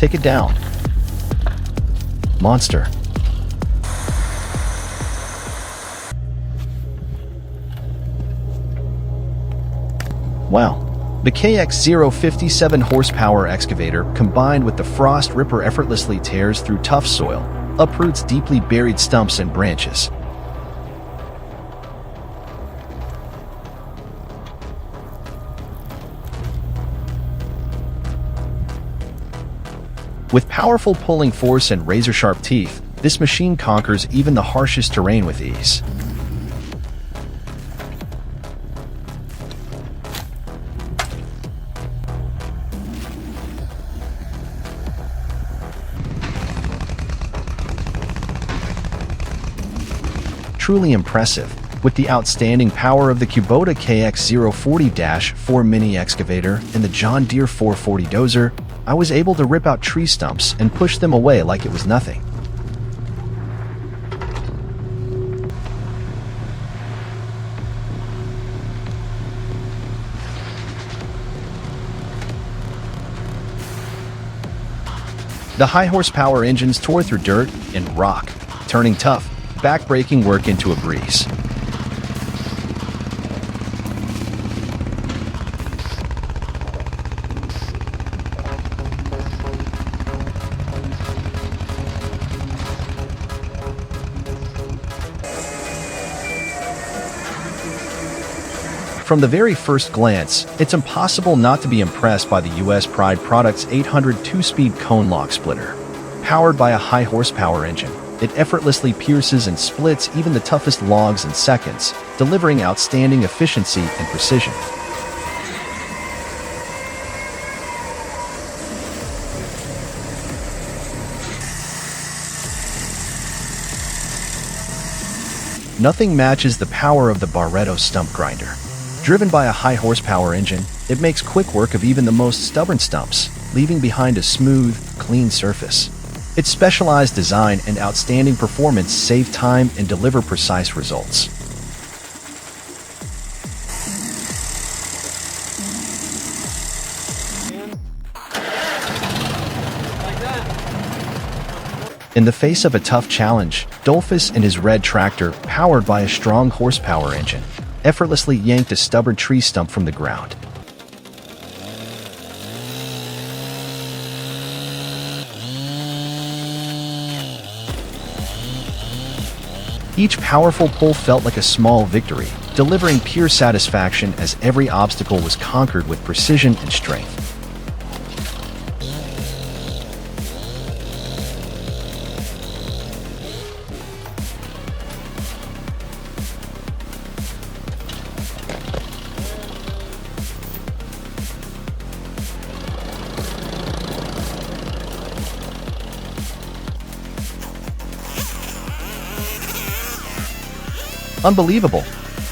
Take it down. Monster. Wow. The KX057 horsepower excavator, combined with the Frost Ripper, effortlessly tears through tough soil, uproots deeply buried stumps and branches. With powerful pulling force and razor-sharp teeth, this machine conquers even the harshest terrain with ease. Truly impressive. With the outstanding power of the Kubota KX040-4 mini excavator and the John Deere 440 dozer, I was able to rip out tree stumps and push them away like it was nothing. The high horsepower engines tore through dirt and rock, turning tough, back-breaking work into a breeze. From the very first glance, it's impossible not to be impressed by the US Pride Products 800 2-speed cone lock splitter. Powered by a high horsepower engine, it effortlessly pierces and splits even the toughest logs in seconds, delivering outstanding efficiency and precision. Nothing matches the power of the Barretto stump grinder. Driven by a high horsepower engine, it makes quick work of even the most stubborn stumps, leaving behind a smooth, clean surface. Its specialized design and outstanding performance save time and deliver precise results. In the face of a tough challenge, Dolphus and his red tractor, powered by a strong horsepower engine, effortlessly yanked a stubborn tree stump from the ground. Each powerful pull felt like a small victory, delivering pure satisfaction as every obstacle was conquered with precision and strength. Unbelievable!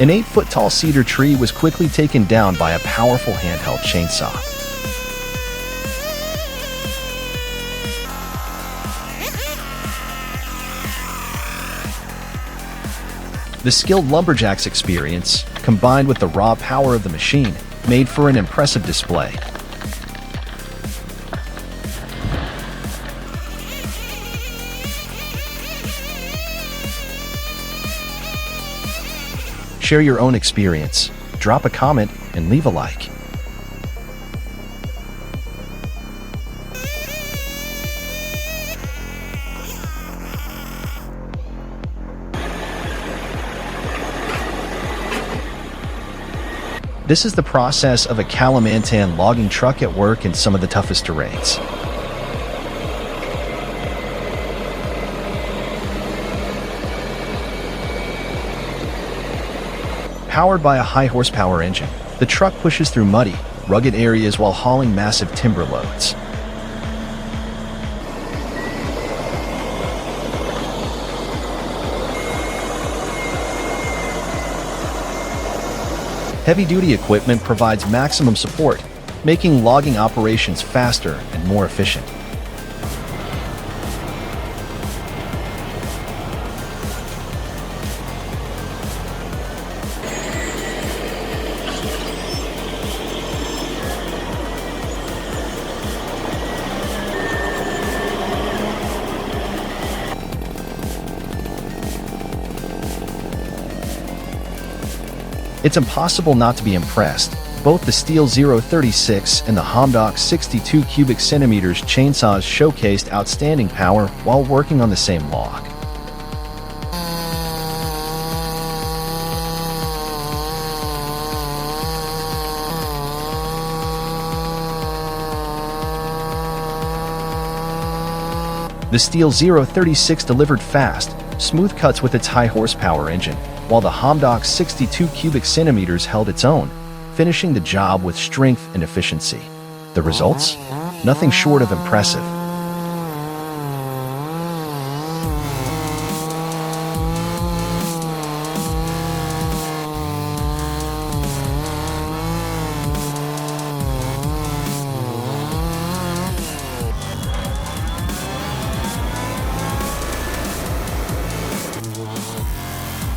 An 8-foot-tall cedar tree was quickly taken down by a powerful handheld chainsaw. The skilled lumberjack's experience, combined with the raw power of the machine, made for an impressive display. Share your own experience, drop a comment, and leave a like. This is the process of a Kalimantan logging truck at work in some of the toughest terrains. Powered by a high horsepower engine, the truck pushes through muddy, rugged areas while hauling massive timber loads. Heavy-duty equipment provides maximum support, making logging operations faster and more efficient. It's impossible not to be impressed. Both the Steel 036 and the Hamdok 62 cubic centimeters chainsaws showcased outstanding power while working on the same log. The Steel 036 delivered fast, smooth cuts with its high horsepower engine, while the Hamdok 62 cubic centimeters held its own, finishing the job with strength and efficiency. The results? Nothing short of impressive.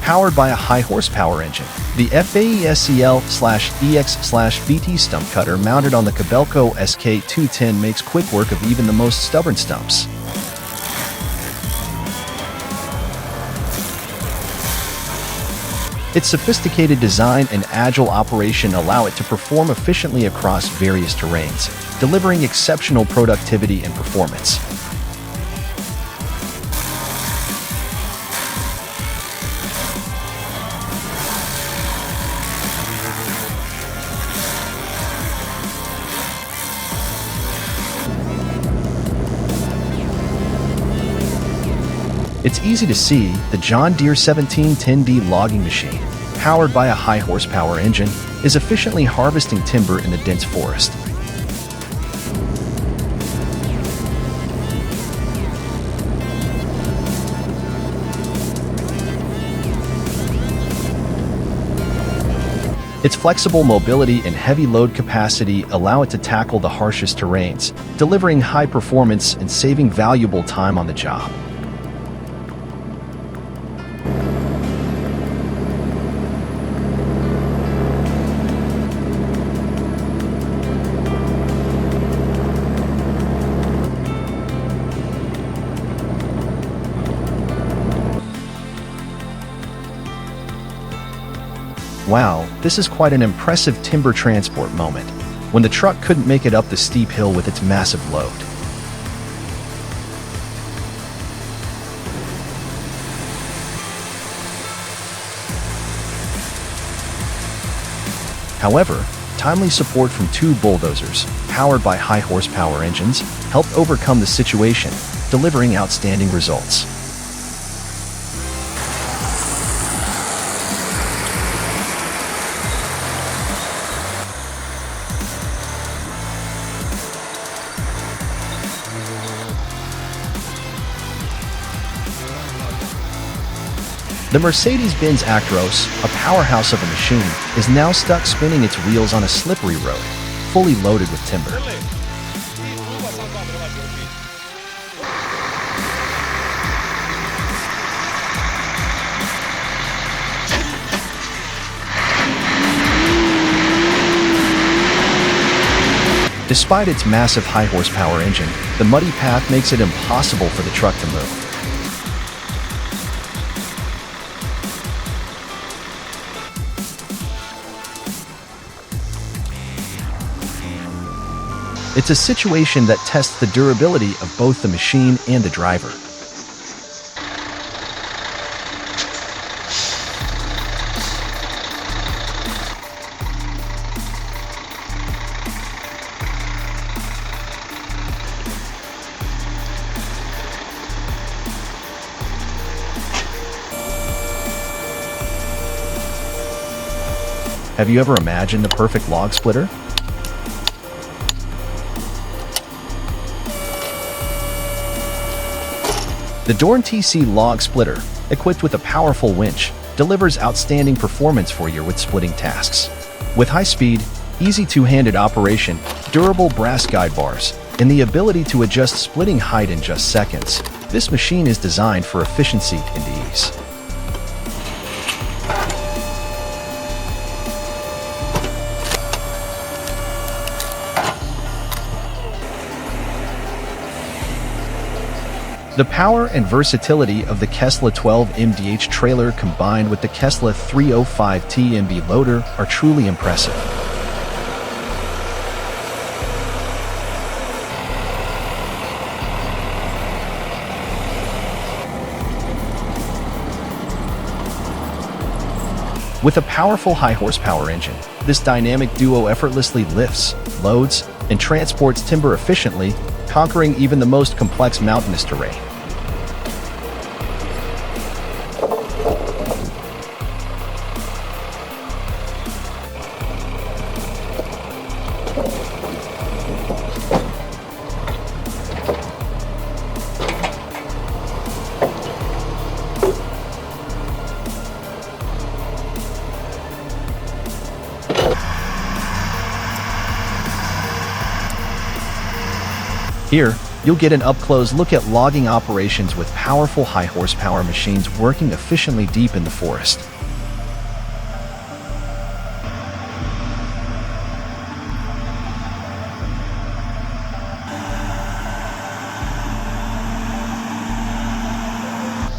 Powered by a high horsepower engine, the FAESCL/EX/BT stump cutter mounted on the Kobelco SK210 makes quick work of even the most stubborn stumps. Its sophisticated design and agile operation allow it to perform efficiently across various terrains, delivering exceptional productivity and performance. It's easy to see, the John Deere 1710D logging machine, powered by a high horsepower engine, is efficiently harvesting timber in the dense forest. Its flexible mobility and heavy load capacity allow it to tackle the harshest terrains, delivering high performance and saving valuable time on the job. Wow, this is quite an impressive timber transport moment, when the truck couldn't make it up the steep hill with its massive load. However, timely support from two bulldozers, powered by high horsepower engines, helped overcome the situation, delivering outstanding results. The Mercedes-Benz Actros, a powerhouse of a machine, is now stuck spinning its wheels on a slippery road, fully loaded with timber. Despite its massive high horsepower engine, the muddy path makes it impossible for the truck to move. It's a situation that tests the durability of both the machine and the driver. Have you ever imagined a perfect log splitter? The Dorn TC log splitter, equipped with a powerful winch, delivers outstanding performance for your wood splitting tasks. With high speed, easy two-handed operation, durable brass guide bars, and the ability to adjust splitting height in just seconds, this machine is designed for efficiency and ease. The power and versatility of the Kesla 12 MDH trailer combined with the Kesla 305T MB loader are truly impressive. With a powerful high-horsepower engine, this dynamic duo effortlessly lifts, loads, and transports timber efficiently, conquering even the most complex mountainous terrain. Here, you'll get an up-close look at logging operations with powerful high-horsepower machines working efficiently deep in the forest.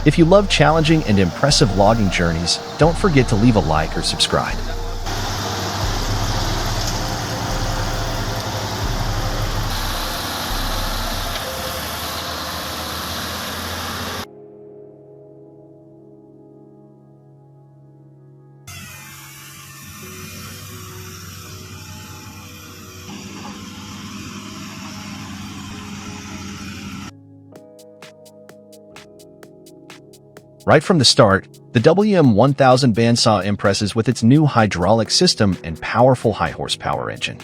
If you love challenging and impressive logging journeys, don't forget to leave a like or subscribe. Right from the start, the WM1000 bandsaw impresses with its new hydraulic system and powerful high-horsepower engine.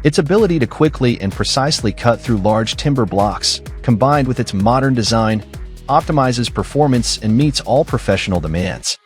Its ability to quickly and precisely cut through large timber blocks, combined with its modern design, optimizes performance and meets all professional demands.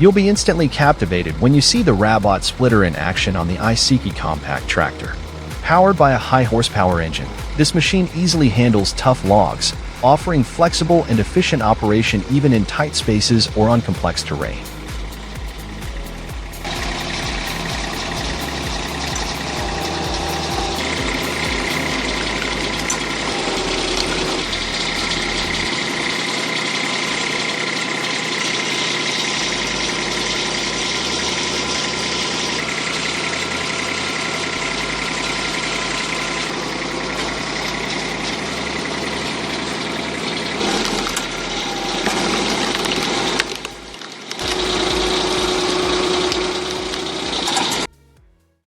You'll be instantly captivated when you see the Rabot splitter in action on the iSeeki compact tractor. Powered by a high-horsepower engine, this machine easily handles tough logs, offering flexible and efficient operation even in tight spaces or on complex terrain.